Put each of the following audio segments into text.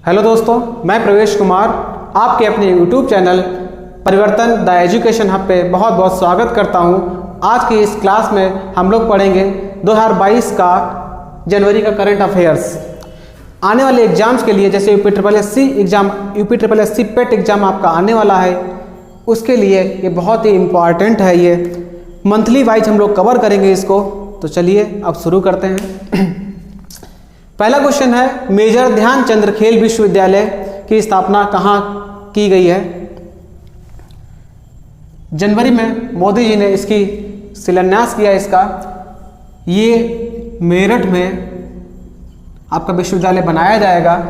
Hello दोस्तों, मैं प्रवेश कुमार आपके अपने YouTube चैनल परिवर्तन द एजुकेशन हब पे बहुत बहुत स्वागत करता हूं। आज की इस क्लास में हम लोग पढ़ेंगे 2022 का जनवरी का करंट अफेयर्स। आने वाले एग्जाम्स के लिए जैसे यूपी SSC पेट एग्ज़ाम आपका आने वाला है, उसके लिए ये बहुत ही इम्पॉर्टेंट है। ये मंथली वाइज हम लोग कवर करेंगे इसको। तो चलिए अब शुरू करते हैं। पहला क्वेश्चन है, मेजर ध्यानचंद खेल विश्वविद्यालय की स्थापना कहाँ की गई है? जनवरी में मोदी जी ने इसकी शिलान्यास किया। इसका ये मेरठ में आपका विश्वविद्यालय बनाया जाएगा।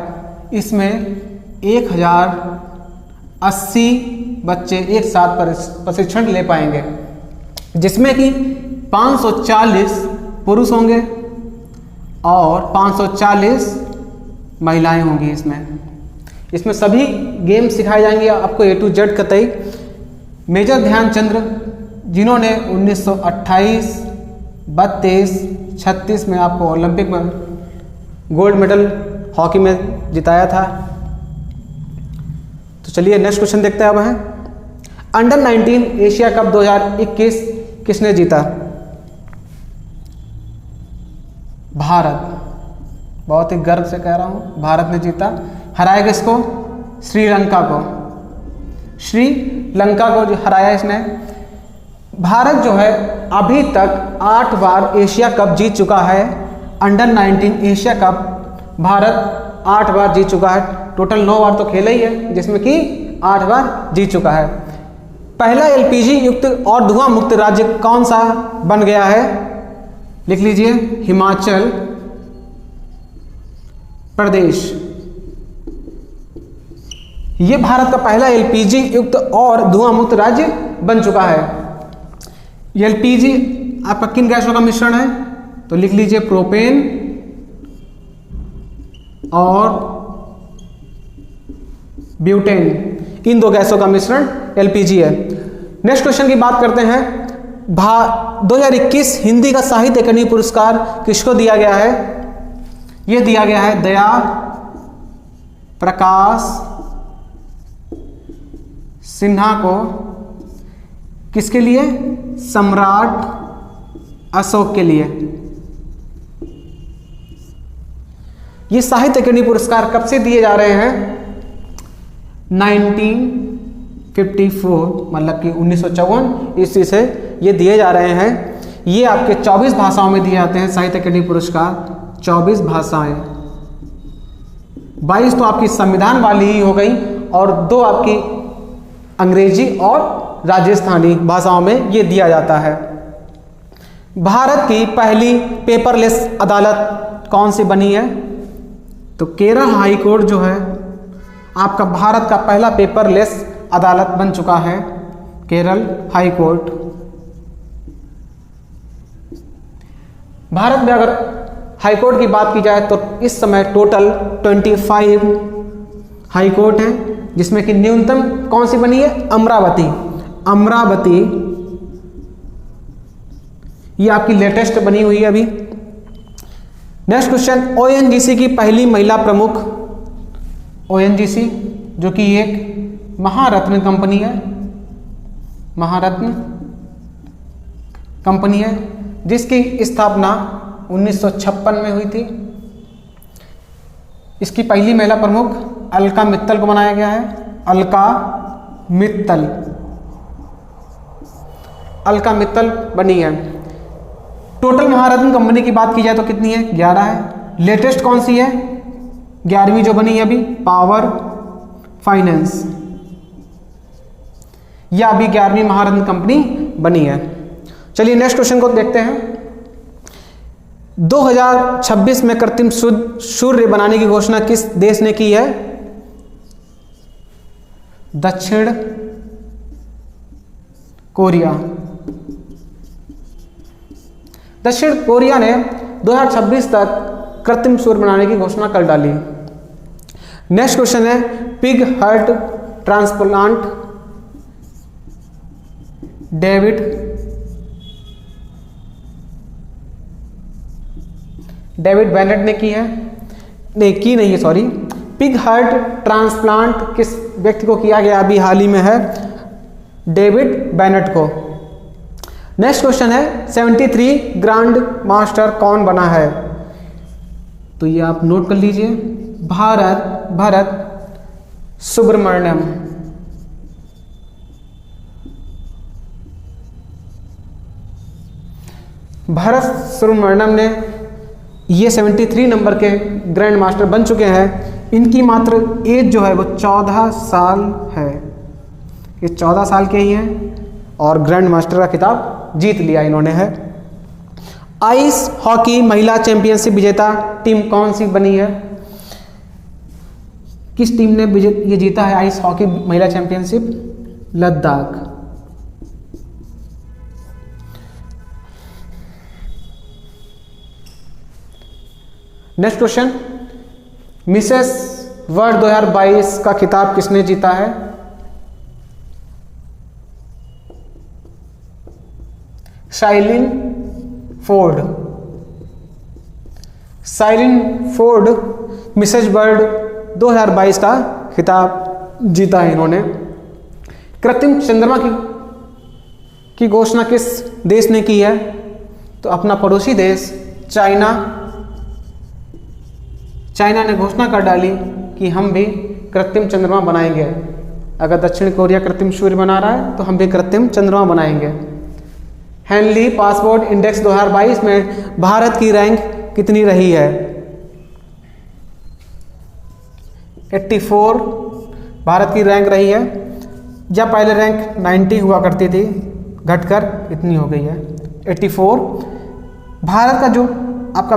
इसमें 1080 बच्चे एक साथ प्रशिक्षण ले पाएंगे, जिसमें कि 540 पुरुष होंगे और 540 महिलाएं होंगी। इसमें सभी गेम सिखाए जाएंगे आपको A to Z कतई। मेजर ध्यानचंद जिन्होंने 1928, 32, 36 में आपको ओलंपिक में गोल्ड मेडल हॉकी में जिताया था। तो चलिए नेक्स्ट क्वेश्चन देखते हैं। अब है अंडर 19 एशिया कप 2021 किसने जीता? भारत। बहुत ही गर्व से कह रहा हूँ, भारत ने जीता। हराया किसको? श्रीलंका को। श्रीलंका को जो हराया इसने। भारत जो है अभी तक 8 बार एशिया कप जीत चुका है। अंडर 19 एशिया कप भारत 8 बार जीत चुका है। टोटल 9 बार तो खेला ही है, जिसमें कि 8 बार जीत चुका है। पहला LPG युक्त और धुआं मुक्त राज्य कौन सा बन गया है? लिख लीजिए, हिमाचल प्रदेश। ये भारत का पहला LPG युक्त और धुआं मुक्त राज्य बन चुका है। LPG आपका किन गैसों का मिश्रण है? तो लिख लीजिए, प्रोपेन और ब्यूटेन। इन दो गैसों का मिश्रण LPG है। नेक्स्ट क्वेश्चन की बात करते हैं। 2021 हिंदी का साहित्य अकादमी पुरस्कार किसको दिया गया है? यह दिया गया है दया प्रकाश सिन्हा को। किसके लिए? सम्राट अशोक के लिए। ये साहित्य अकादमी पुरस्कार कब से दिए जा रहे हैं? 1954 मतलब कि 1954 ईस्वी से ये दिए जा रहे हैं। ये आपके 24 भाषाओं में दिए जाते हैं साहित्य अकादमी पुरस्कार। 24 भाषाएं, 22 तो आपकी संविधान वाली ही हो गई और 2 आपकी अंग्रेजी और राजस्थानी भाषाओं में ये दिया जाता है। भारत की पहली पेपरलेस अदालत कौन सी बनी है? तो केरल हाई कोर्ट जो है आपका भारत का पहला पेपरलेस अदालत बन चुका है, केरल हाई कोर्ट। भारत में अगर हाई कोर्ट की बात की जाए तो इस समय टोटल 25 हाई कोर्ट हैं, जिसमें कि न्यूनतम कौन सी बनी है? अमरावती ये आपकी लेटेस्ट बनी हुई है अभी। नेक्स्ट क्वेश्चन, ONGC की पहली महिला प्रमुख। ONGC जो कि एक महारत्न कंपनी है, महारत्न कंपनी है, जिसकी स्थापना 1956 में हुई थी। इसकी पहली महिला प्रमुख अलका मित्तल को बनाया गया है। अलका मित्तल बनी है। टोटल महारत्न कंपनी की बात की जाए तो कितनी है? 11 है। लेटेस्ट कौन सी है? 11वीं जो बनी है अभी, पावर फाइनेंस। यह अभी 11वीं महारत्न कंपनी बनी है। चलिए नेक्स्ट क्वेश्चन को देखते हैं। 2026 में कृत्रिम सूर्य बनाने की घोषणा किस देश ने की है? दक्षिण कोरिया। दक्षिण कोरिया ने 2026 तक कृत्रिम सूर्य बनाने की घोषणा कर डाली। नेक्स्ट क्वेश्चन है, pig heart transplant David Bennett ने की है। नहीं की नहीं है, सॉरी, पिग हार्ट ट्रांसप्लांट किस व्यक्ति को किया गया अभी हाल ही में है? डेविड बेनेट को। नेक्स्ट क्वेश्चन है 73 ग्रैंड मास्टर कौन बना है? तो ये आप नोट कर लीजिए, भरत सुब्रमण्यम। भरत सुब्रमण्यम ने ये 73 नंबर के ग्रैंड मास्टर बन चुके हैं। इनकी मात्र एज जो है वो 14 साल है। ये 14 साल के ही हैं और ग्रैंड मास्टर का खिताब जीत लिया इन्होंने है। आइस हॉकी महिला चैंपियनशिप विजेता टीम कौन सी बनी है? किस टीम ने ये जीता है आइस हॉकी महिला championship? Ladakh. Next question, Mrs world 2022 का खिताब किसने जीता है? Shaylyn Ford. Shaylyn Ford Mrs world 2022 का खिताब जीता है इन्होंने। कृत्रिम चंद्रमा की घोषणा किस देश ने की है? तो अपना पड़ोसी देश चाइना ने घोषणा कर डाली कि हम भी कृत्रिम चंद्रमा बनाएंगे। अगर दक्षिण कोरिया कृत्रिम सूर्य बना रहा है तो हम भी कृत्रिम चंद्रमा बनाएंगे। हेनली पासपोर्ट इंडेक्स 2022 में भारत की रैंक कितनी रही है? 84 भारत की रैंक रही है। या पहले रैंक 90 हुआ करती थी, घटकर इतनी हो गई है 84। भारत का जो आपका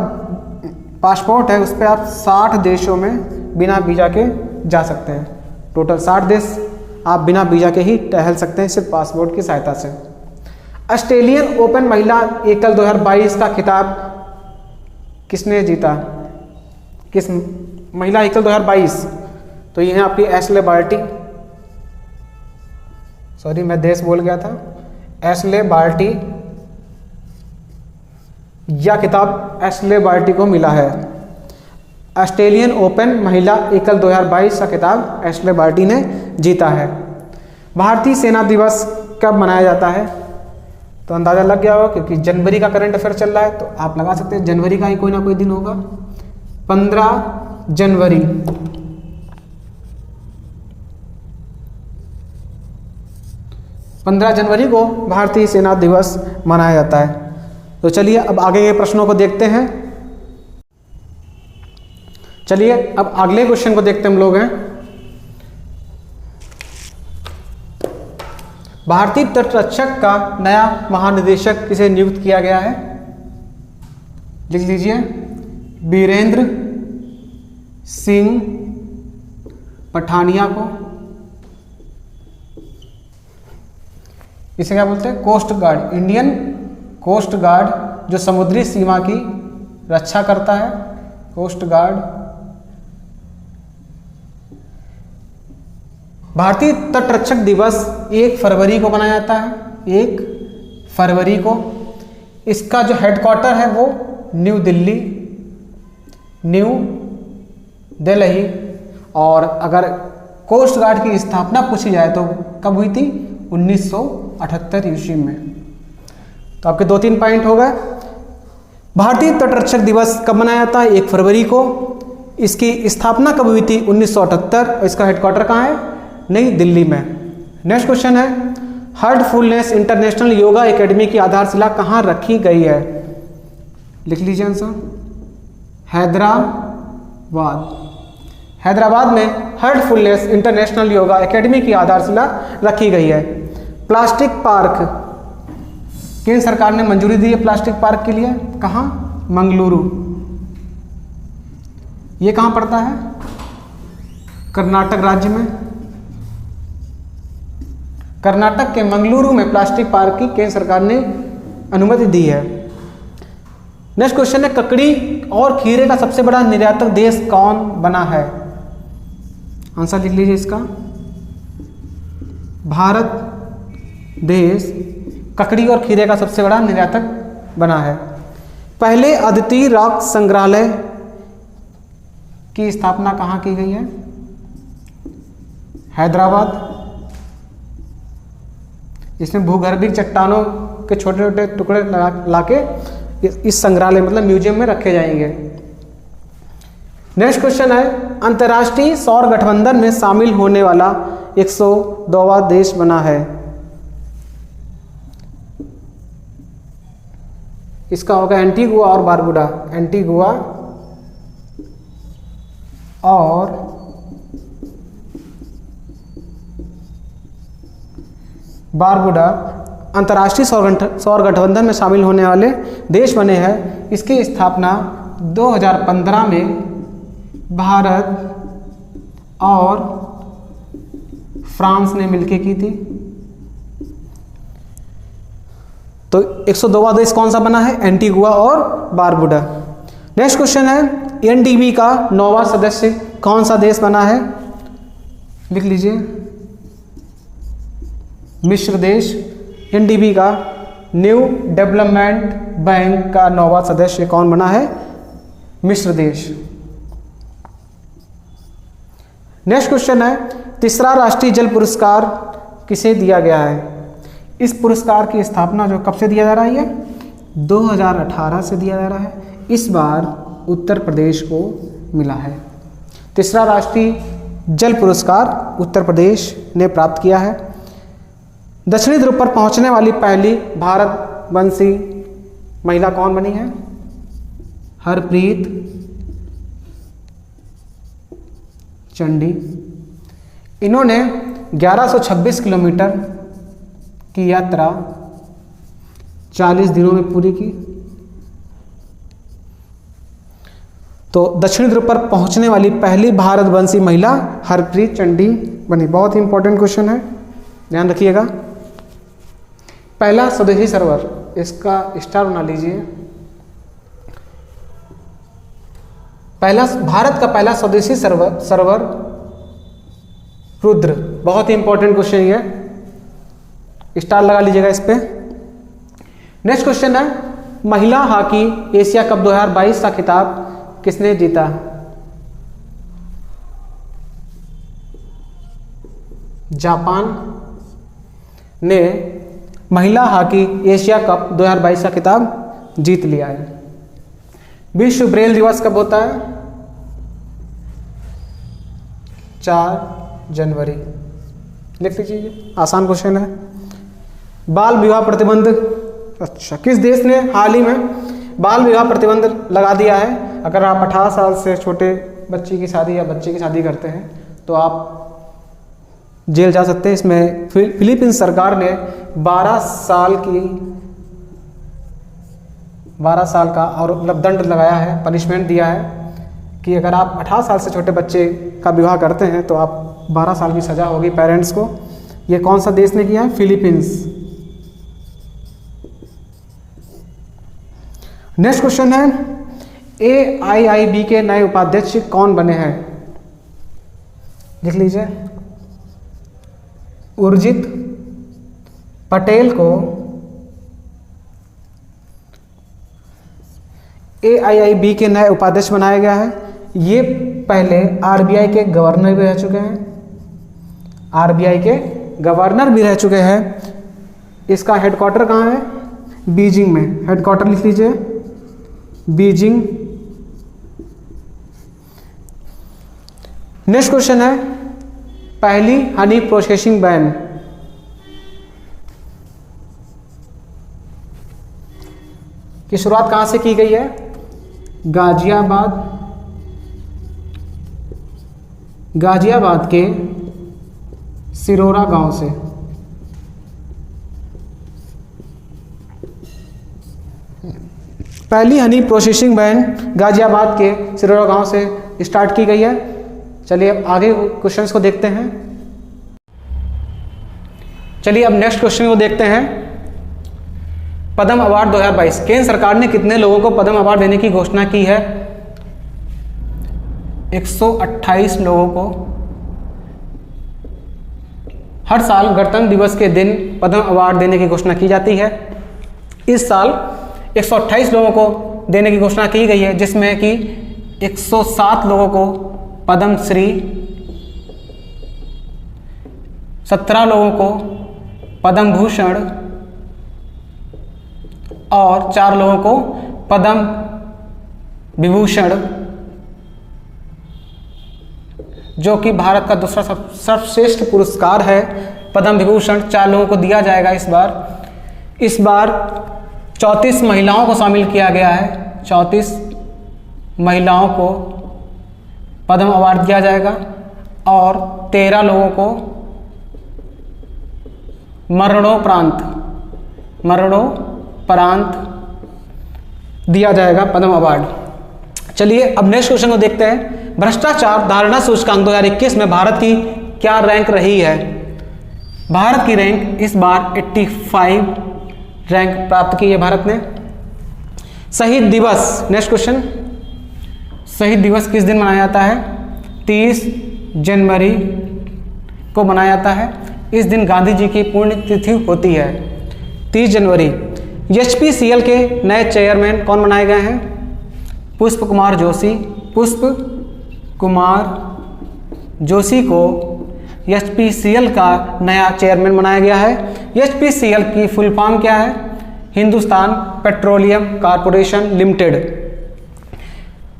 पासपोर्ट है उस पर आप 60 देशों में बिना वीज़ा के जा सकते हैं। टोटल 60 देश आप बिना वीज़ा के ही टहल सकते हैं सिर्फ पासपोर्ट की सहायता से। ऑस्ट्रेलियन ओपन महिला एकल 2022 का खिताब किसने जीता? किस महिला एकल 2022? तो ये है आपकी एशले बार्टी। सॉरी मैं देश बोल गया था, एशले बार्टी। यह खिताब एशले बार्टी को मिला है। ऑस्ट्रेलियन ओपन महिला एकल 2022 का खिताब एशले बार्टी ने जीता है। भारतीय सेना दिवस कब मनाया जाता है? तो अंदाज़ा लग गया होगा क्योंकि जनवरी का करंट अफेयर चल रहा है, तो आप लगा सकते हैं जनवरी का ही कोई ना कोई दिन होगा। 15 जनवरी। को भारतीय सेना दिवस मनाया जाता है। तो चलिए अब आगे के प्रश्नों को देखते हैं। चलिए अब अगले क्वेश्चन को देखते हम लोग हैं। भारतीय तटरक्षक का नया महानिदेशक किसे नियुक्त किया गया है? लिख लीजिए, बीरेंद्र सिंह पठानिया को। इसे क्या बोलते हैं? Coast guard, Indian coast guard जो समुद्री सीमा की रक्षा करता है, कोस्ट गार्ड। भारतीय तटरक्षक दिवस 1 फरवरी को मनाया जाता है, 1 फरवरी को। इसका जो हेडक्वार्टर है वो न्यू दिल्ली। और अगर कोस्ट गार्ड की स्थापना पूछी जाए तो कब हुई थी? 1978 ईस्वी में। तो आपके 2-3 पॉइंट हो गए। भारतीय तटरक्षक दिवस कब मनाया जाता है? 1 फरवरी को। इसकी स्थापना कब हुई थी? 1978। और इसका हेडक्वार्टर कहाँ है? नई दिल्ली में। नेक्स्ट क्वेश्चन है, हार्टफुलनेस इंटरनेशनल योगा एकेडमी की आधारशिला कहाँ रखी गई है? लिख लीजिए आंसर, हैदराबाद में हार्टफुलनेस इंटरनेशनल योगा एकेडमी की आधारशिला रखी गई है। प्लास्टिक पार्क, केंद्र सरकार ने मंजूरी दी है प्लास्टिक पार्क के लिए। कहाँ? मंगलुरु। ये कहाँ पड़ता है? कर्नाटक राज्य में। कर्नाटक के मंगलुरु में प्लास्टिक पार्क की केंद्र सरकार ने अनुमति दी है। नेक्स्ट क्वेश्चन है, ककड़ी और खीरे का सबसे बड़ा निर्यातक देश कौन बना है? आंसर लिख लीजिए इसका, भारत देश ककड़ी और खीरे का सबसे बड़ा निर्यातक बना है। पहले अद्वितीय रॉक संग्रहालय की स्थापना कहाँ की गई है? हैदराबाद। इसमें भूगर्भीय चट्टानों के छोटे छोटे टुकड़े लाके इस संग्रहालय मतलब म्यूजियम में रखे जाएंगे। नेक्स्ट क्वेश्चन है, अंतर्राष्ट्रीय सौर गठबंधन में शामिल होने वाला 102वां देश बना है। इसका होगा एंटीगुआ और बारबुडा। एंटीगुआ और बारबुडा अंतर्राष्ट्रीय सौर गठबंधन में शामिल होने वाले देश बने हैं। इसकी स्थापना 2015 में भारत और फ्रांस ने मिलकर की थी। तो 102वां देश कौन सा बना है? एंटीगुआ और बारबुडा। नेक्स्ट क्वेश्चन है, एनडीबी का 9वां सदस्य कौन सा देश बना है? लिख लीजिए, मिस्र देश। एनडीबी का न्यू डेवलपमेंट बैंक का 9वां सदस्य कौन बना है? मिस्र देश। नेक्स्ट क्वेश्चन है, तीसरा राष्ट्रीय जल पुरस्कार किसे दिया गया है? इस पुरस्कार की स्थापना जो कब से दिया जा रहा है? ये 2018 से दिया जा रहा है। इस बार उत्तर प्रदेश को मिला है। तीसरा राष्ट्रीय जल पुरस्कार उत्तर प्रदेश ने प्राप्त किया है। दक्षिणी ध्रुव पर पहुंचने वाली पहली भारतवंशी महिला कौन बनी है? हरप्रीत चंडी। इन्होंने 1126 किलोमीटर की यात्रा 40 दिनों में पूरी की। तो दक्षिणी ध्रुव पर पहुंचने वाली पहली भारतवंशी महिला हरप्रीत चंडी बनी। बहुत ही इंपॉर्टेंट क्वेश्चन है, ध्यान रखिएगा। पहला स्वदेशी सर्वर, इसका स्टार बना लीजिए। पहला भारत का पहला स्वदेशी सर्वर रुद्र। बहुत ही इंपॉर्टेंट क्वेश्चन ये, स्टार लगा लीजिएगा इस पे। नेक्स्ट क्वेश्चन है, महिला हॉकी एशिया कप 2022 का खिताब किसने जीता? जापान ने महिला हॉकी एशिया कप 2022 का खिताब जीत लिया है। विश्व ब्रेल दिवस कब होता है? 4 जनवरी। लिख लीजिए, आसान क्वेश्चन है। बाल विवाह प्रतिबंध, अच्छा, किस देश ने हाल ही में बाल विवाह प्रतिबंध लगा दिया है? अगर आप 18 साल से छोटे बच्ची की शादी या बच्चे की शादी करते हैं तो आप जेल जा सकते हैं। इसमें फिलीपींस सरकार ने 12 साल का और मतलब दंड लगाया है, पनिशमेंट दिया है कि अगर आप 18 साल से छोटे बच्चे का विवाह करते हैं तो आप 12 साल की सज़ा होगी पेरेंट्स को। ये कौन सा देश ने किया है? फिलीपींस। नेक्स्ट क्वेश्चन है, AIIB के नए उपाध्यक्ष कौन बने हैं? लिख लीजिए, उर्जित पटेल को AIIB के नए उपाध्यक्ष बनाया गया है। ये पहले RBI के गवर्नर भी रह चुके हैं। RBI के गवर्नर भी रह चुके हैं। इसका हेडक्वार्टर कहाँ है? बीजिंग में। हेडक्वार्टर लिख लीजिए, बीजिंग। नेक्स्ट क्वेश्चन है, पहली हनी प्रोसेसिंग बैन की शुरुआत कहां से की गई है? गाजियाबाद के सिरोरा गांव से। पहली हनी प्रोसेसिंग बैन गाजियाबाद के सिरोरा गांव से स्टार्ट की गई है। चलिए अब आगे क्वेश्चंस को देखते हैं। चलिए अब नेक्स्ट क्वेश्चन को देखते हैं। पद्म अवार्ड 2022, केंद्र सरकार ने कितने लोगों को पद्म अवार्ड देने की घोषणा की है? 128 लोगों को। हर साल गणतंत्र दिवस के दिन पद्म अवार्ड देने की घोषणा की जाती है। इस साल 128 लोगों को देने की घोषणा की गई है, जिसमें कि 107 लोगों को पद्मश्री, 17 लोगों को पद्म भूषण और 4 लोगों को पद्म विभूषण, जो कि भारत का दूसरा सर्वश्रेष्ठ पुरस्कार है। पद्म विभूषण 4 लोगों को दिया जाएगा इस बार 34 महिलाओं को शामिल किया गया है। 34 महिलाओं को पद्म अवार्ड दिया जाएगा और 13 लोगों को मरणोपरांत दिया जाएगा पद्म अवार्ड। चलिए अब नेक्स्ट क्वेश्चन को देखते हैं। भ्रष्टाचार धारणा सूचकांक 2021 में भारत की क्या रैंक रही है? भारत की रैंक इस बार 85 रैंक प्राप्त की है भारत ने। शहीद दिवस, नेक्स्ट क्वेश्चन, शहीद दिवस किस दिन मनाया जाता है? 30 जनवरी को मनाया जाता है। इस दिन गांधी जी की पुण्यतिथि होती है, 30 जनवरी। एचपीसीएल के नए चेयरमैन कौन बनाए गए हैं? पुष्प कुमार जोशी को एचपीसीएल का नया चेयरमैन बनाया गया है। एचपीसीएल की फुल फॉर्म क्या है? Hindustan petroleum corporation limited.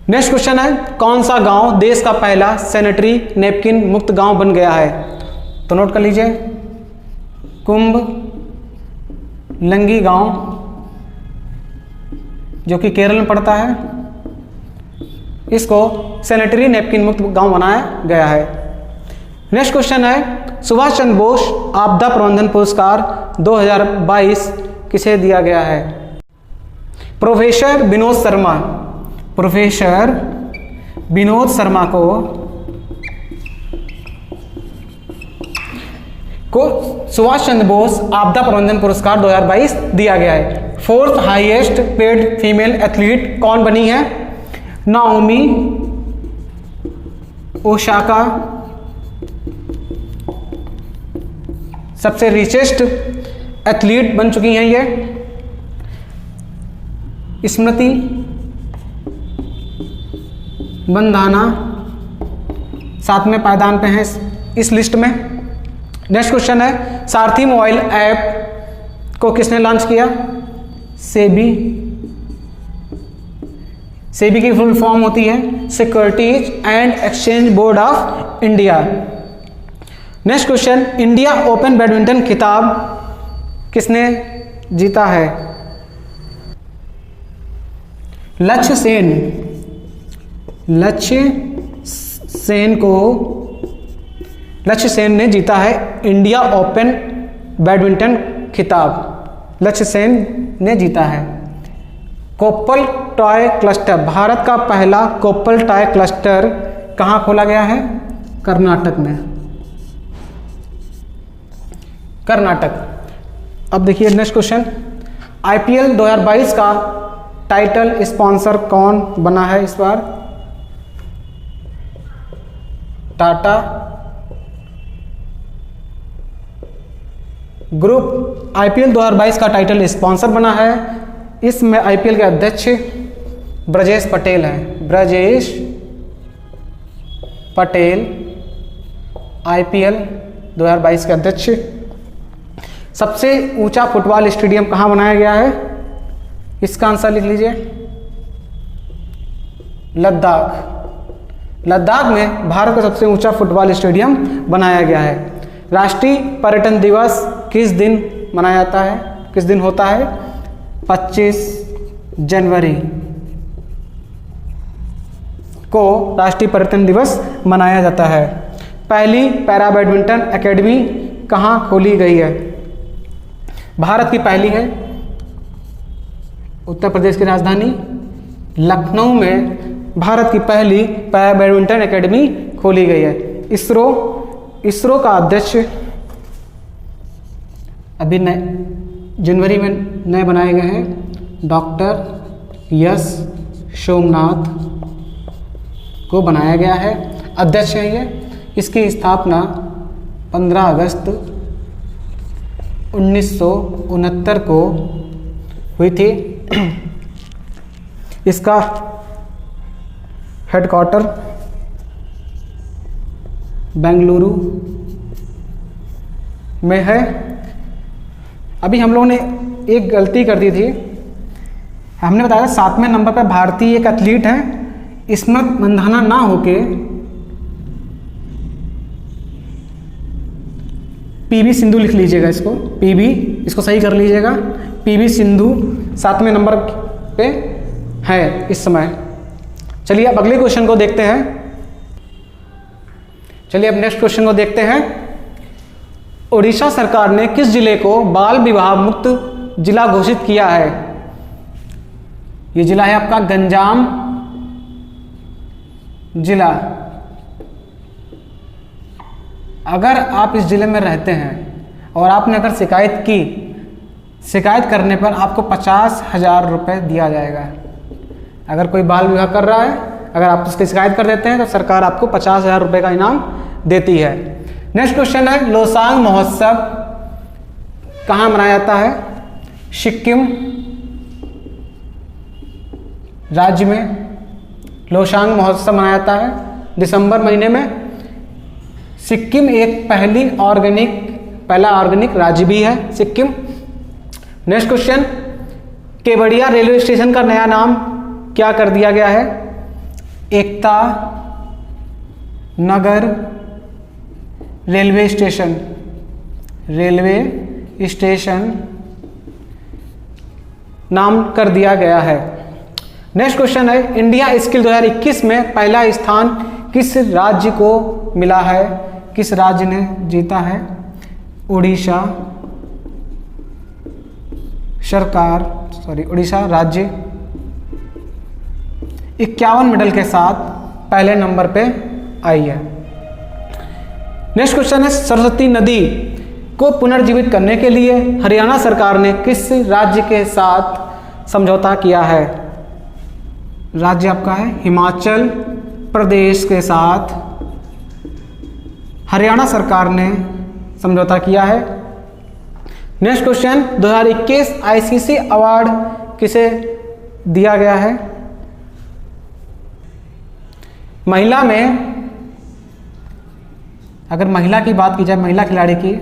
Next question है, कौन सा गांव देश का पहला सैनिटरी नैपकिन मुक्त गांव बन गया है? तो नोट कर लीजिए, कुंभलंगी गांव, जो कि केरल में पड़ता है, इसको सैनिटरी नैपकिन मुक्त गांव बनाया गया है। नेक्स्ट क्वेश्चन है, सुभाष चंद्र बोस आपदा प्रबंधन पुरस्कार 2022 किसे दिया गया है? प्रोफेसर विनोद शर्मा को सुभाष चंद्र बोस आपदा प्रबंधन पुरस्कार 2022 दिया गया है। 4th highest paid female athlete कौन बनी है? नाओमी ओसाका सबसे रिचेस्ट एथलीट बन चुकी हैं ये। स्मृति बंदाना 7वें पायदान पे हैं इस लिस्ट में। नेक्स्ट क्वेश्चन है, सारथी मोबाइल ऐप को किसने लॉन्च किया? सेबी की फुल फॉर्म होती है securities and exchange board of India. Next question, India open badminton खिताब किसने जीता है? लक्ष्य सेन ने जीता है इंडिया ओपन बैडमिंटन खिताब। लक्ष्य सेन ने जीता है। कोप्पल टॉय क्लस्टर, भारत का पहला कोप्पल टॉय क्लस्टर कहाँ खोला गया है? कर्नाटक में। अब देखिए नेक्स्ट क्वेश्चन, आईपीएल 2022 का टाइटल स्पॉन्सर कौन बना है इस बार? टाटा ग्रुप आईपीएल 2022 का टाइटल स्पॉन्सर बना है। इसमें आईपीएल के अध्यक्ष ब्रजेश पटेल हैं। ब्रजेश पटेल आईपीएल 2022 के अध्यक्ष। सबसे ऊंचा फुटबॉल स्टेडियम कहाँ बनाया गया है? इसका आंसर लिख लीजिए, लद्दाख में भारत का सबसे ऊंचा फुटबॉल स्टेडियम बनाया गया है। राष्ट्रीय पर्यटन दिवस किस दिन मनाया जाता है? किस दिन होता है? 25 जनवरी को राष्ट्रीय पर्यटन दिवस मनाया जाता है। पहली पैरा बैडमिंटन एकेडमी कहाँ खोली गई है? भारत की पहली है उत्तर प्रदेश की राजधानी लखनऊ में भारत की पहली पैरा बैडमिंटन एकेडमी खोली गई है। इसरो का अध्यक्ष अभी जनवरी में नए बनाए गए हैं, डॉक्टर एस सोमनाथ को बनाया गया है, अध्यक्ष है ये। इसकी स्थापना 15 अगस्त 1969 को हुई थी। इसका हेडक्वार्टर बेंगलुरु में है। अभी हम लोगों ने एक गलती कर दी थी, हमने बताया 7वें नंबर पर भारतीय एक एथलीट है स्मृति मंधाना ना होके पीवी सिंधु लिख लीजिएगा, इसको पीवी, इसको सही कर लीजिएगा। पीवी सिंधु 7वें नंबर पे है इस समय। चलिए अब अगले क्वेश्चन को देखते हैं। चलिए अब नेक्स्ट क्वेश्चन को देखते हैं। उड़ीसा सरकार ने किस जिले को बाल विवाह मुक्त जिला घोषित किया है? ये जिला है आपका गंजाम जिला। अगर आप इस जिले में रहते हैं और आपने अगर शिकायत की, शिकायत करने पर आपको 50,000 रुपये दिया जाएगा। अगर कोई बाल विवाह कर रहा है, अगर आप उसकी शिकायत कर देते हैं तो सरकार आपको 50,000 रुपये का इनाम देती है। नेक्स्ट क्वेश्चन है, लोसांग महोत्सव कहाँ मनाया जाता है? सिक्किम राज्य में लोसांग महोत्सव मनाया जाता है दिसंबर महीने में। सिक्किम एक पहला ऑर्गेनिक राज्य भी है Sikkim. Next question, Kevadia railway station का नया नाम क्या कर दिया गया है? एकता नगर रेलवे स्टेशन नाम कर दिया गया है। नेक्स्ट क्वेश्चन है, इंडिया स्किल 2021 में पहला स्थान किस राज्य को मिला है? किस राज्य ने जीता है? उड़ीसा राज्य 51 मेडल के साथ पहले नंबर पे आई है। नेक्स्ट क्वेश्चन है, सरस्वती नदी को पुनर्जीवित करने के लिए हरियाणा सरकार ने किस राज्य के साथ समझौता किया है? राज्य आपका है हिमाचल प्रदेश के साथ हरियाणा सरकार ने समझौता किया है। नेक्स्ट क्वेश्चन, 2021 आईसीसी अवार्ड किसे दिया गया है? महिला में, अगर महिला की बात की जाए, महिला खिलाड़ी की,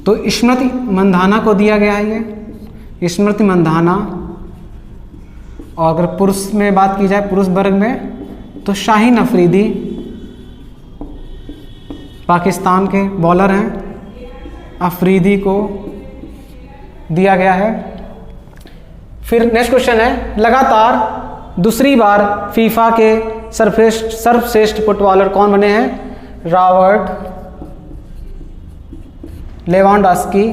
तो स्मृति मंधाना को दिया गया है ये, स्मृति मंधाना। और अगर पुरुष में बात की जाए, पुरुष वर्ग में, तो शाहीन अफरीदी पाकिस्तान के बॉलर हैं, अफरीदी को दिया गया है। फिर नेक्स्ट क्वेश्चन है, लगातार दूसरी बार फीफा के सर्वश्रेष्ठ फुटबॉलर कौन बने हैं? Robert Lewandowski.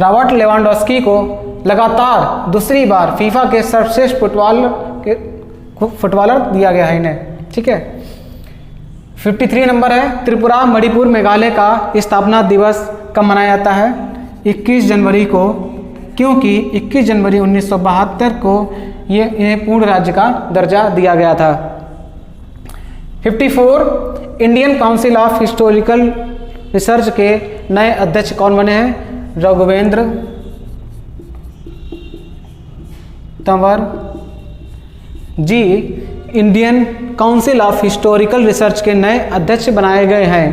रॉबर्ट लेवांडोव्स्की को लगातार दूसरी बार फीफा के सर्वश्रेष्ठ फुटबॉलर दिया गया है इन्हें, ठीक है। 53 नंबर है, त्रिपुरा मणिपुर मेघालय का स्थापना दिवस कब मनाया जाता है? 21 जनवरी को, क्योंकि 21 जनवरी 1972 को ये इन्हें पूर्ण राज्य का दर्जा दिया गया था। 54, Indian council of historical research के नए अध्यक्ष कौन बने हैं? Raghuvendra Tanwar ji Indian council of historical research के नए अध्यक्ष बनाए गए हैं।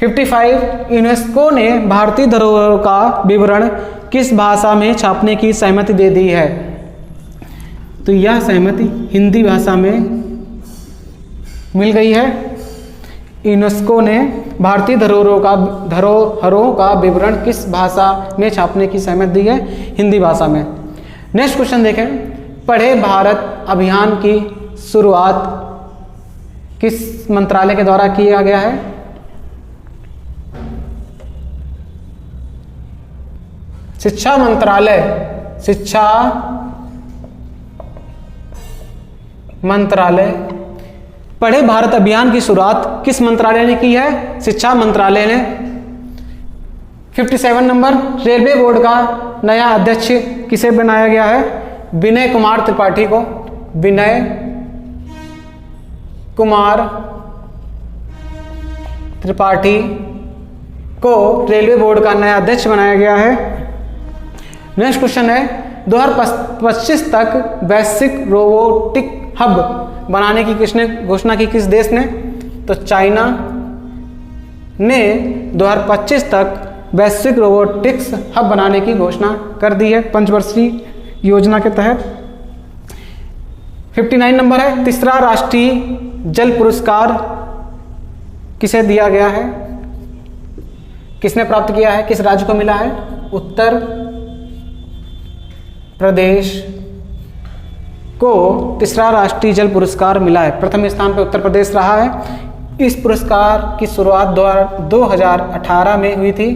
55, यूनेस्को ने भारतीय धरोहरों का विवरण किस भाषा में छापने की सहमति दे दी है? तो यह सहमति हिंदी भाषा में मिल गई है। यूनेस्को ने भारतीय धरोहरों का विवरण किस भाषा में छापने की सहमति दी है? हिंदी भाषा में। नेक्स्ट क्वेश्चन देखें, पढ़े भारत अभियान की शुरुआत किस मंत्रालय के द्वारा किया गया है? शिक्षा मंत्रालय। पढ़े भारत अभियान की शुरुआत किस मंत्रालय ने की है? शिक्षा मंत्रालय ने। 57 नंबर, रेलवे बोर्ड का नया अध्यक्ष किसे बनाया गया है? विनय कुमार त्रिपाठी को। विनय कुमार त्रिपाठी को रेलवे बोर्ड का नया अध्यक्ष बनाया गया है। नेक्स्ट क्वेश्चन है, 2025 तक वैश्विक रोबोटिक हब बनाने की किसने घोषणा की, किस देश ने? तो चाइना ने 2025 तक वैश्विक रोबोटिक्स हब बनाने की घोषणा कर दी है पंचवर्षीय योजना के तहत। 59 नंबर है, तीसरा राष्ट्रीय जल पुरस्कार किसे दिया गया है, किसने प्राप्त किया है, किस राज्य को मिला है? उत्तर प्रदेश को तीसरा राष्ट्रीय जल पुरस्कार मिला है। प्रथम स्थान पर उत्तर प्रदेश रहा है। इस पुरस्कार की शुरुआत 2018 में हुई थी।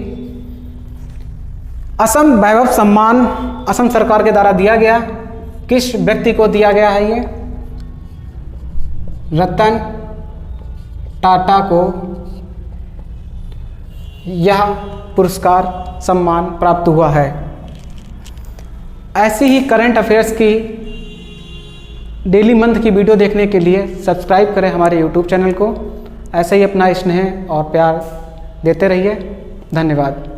असम वैभव सम्मान असम सरकार के द्वारा दिया गया, किस व्यक्ति को दिया गया है? ये रतन टाटा को यह पुरस्कार सम्मान प्राप्त हुआ है। ऐसी ही करंट अफेयर्स की डेली मंथ की वीडियो देखने के लिए सब्सक्राइब करें हमारे YouTube चैनल को। ऐसे ही अपना स्नेह और प्यार देते रहिए। धन्यवाद।